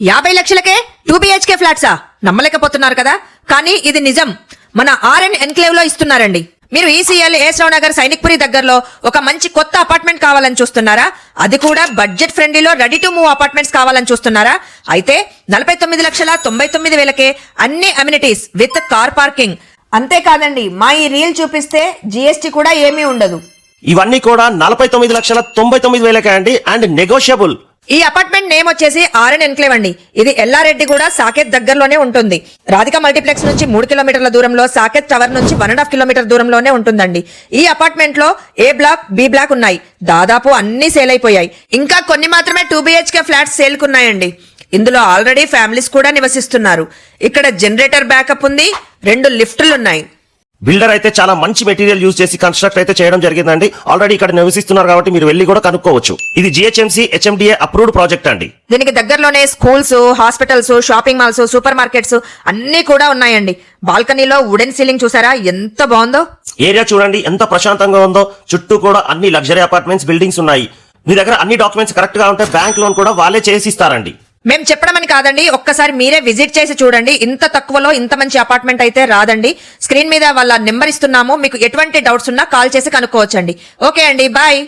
50 లక్షలకే 2 BHK ఫ్లాట్సా? నమ్మలేకపోతున్నారు కదా, కానీ ఇది నిజం. మన RN ఎన్క్లేవ్ లో ఇస్తున్నారండి. మీరు ECL ఏసరావు నగర్ సైనిక్పురి దగ్గరలో ఒక మంచి కొత్త అపార్ట్మెంట్ కావాలని చూస్తున్నారా? అది కూడా బడ్జెట్ ఫ్రెండ్లీలో రెడీ టు మూవ్ అపార్ట్మెంట్స్ కావాలని చూస్తున్నారా? అయితే 49,99,000కే అన్ని అమ్యూనిటీస్ విత్ కార్ పార్కింగ్. అంతేకాదండి, మా ఈ రీల్ చూపిస్తే GST కూడా ఏమీ ఉండదు. ఇవన్నీ కూడా 49,99,000కే అండి, అండ్ నెగోషియబుల్. ఈ అపార్ట్మెంట్ నేమ్ వచ్చేసి RN ఎన్క్లేవ్ అండి. ఇది ఎల్లారెడ్డి కూడా సాకేత్ దగ్గరలోనే ఉంటుంది. రాధిక మల్టీప్లెక్స్ నుంచి 3 కిలోమీటర్ల దూరంలో, సాకేత్ టవర్ నుంచి 1.5 కిలోమీటర్ దూరంలోనే ఉంటుందండి. ఈ అపార్ట్మెంట్ లో A బ్లాక్, B బ్లాక్ ఉన్నాయి. దాదాపు అన్ని సేల్ అయిపోయాయి. ఇంకా కొన్ని మాత్రమే 2 BHK ఫ్లాట్స్ సేల్ కున్నాయండి. ఇందులో ఆల్రెడీ ఫ్యామిలీస్ కూడా నివసిస్తున్నారు. ఇక్కడ జనరేటర్ బ్యాకప్ ఉంది, 2 లిఫ్టులు ఉన్నాయి. బిల్డర్ అయితే చాలా మంచి మెటీరియల్ యూజ్ చేసి కన్స్ట్రక్ట్ అయితే చేయడం జరిగిందండి. ఆల్రెడీ ఇక్కడ నివసిస్తున్నారు కాబట్టి మీరు వెళ్ళి కూడా కనుక్కోవచ్చు. ఇది GHMC HMDA అప్రూవ్డ్ ప్రాజెక్ట్ అండి. దీనికి దగ్గరలోనే schools, hospitals, shopping malls, super markets అన్ని కూడా ఉన్నాయండి. బాల్కనీలో వుడెన్ సీలింగ్ చూసారా, ఎంత బాగుందో. ఏరియా చూడండి ఎంత ప్రశాంతంగా ఉందో. చుట్టూ కూడా అన్ని లగ్జరీ అపార్ట్మెంట్స్, బిల్డింగ్స్ ఉన్నాయి. మీ దగ్గర అన్ని డాక్యుమెంట్స్ కరెక్ట్ గా ఉంటే బ్యాంక్ లోన్ కూడా వాళ్ళే చేసి ఇస్తారండి. మేము చెప్పడమని కాదండి, ఒక్కసారి మీరే విజిట్ చేసి చూడండి. ఇంత తక్కువలో ఇంత మంచి అపార్ట్మెంట్ అయితే రాదండి. స్క్రీన్ మీద వాళ్ళ నెంబర్ ఇస్తున్నాము. మీకు ఎటువంటి డౌట్స్ ఉన్నా కాల్ చేసి కనుక్కోవచ్చండి. ఓకే అండి, బాయ్.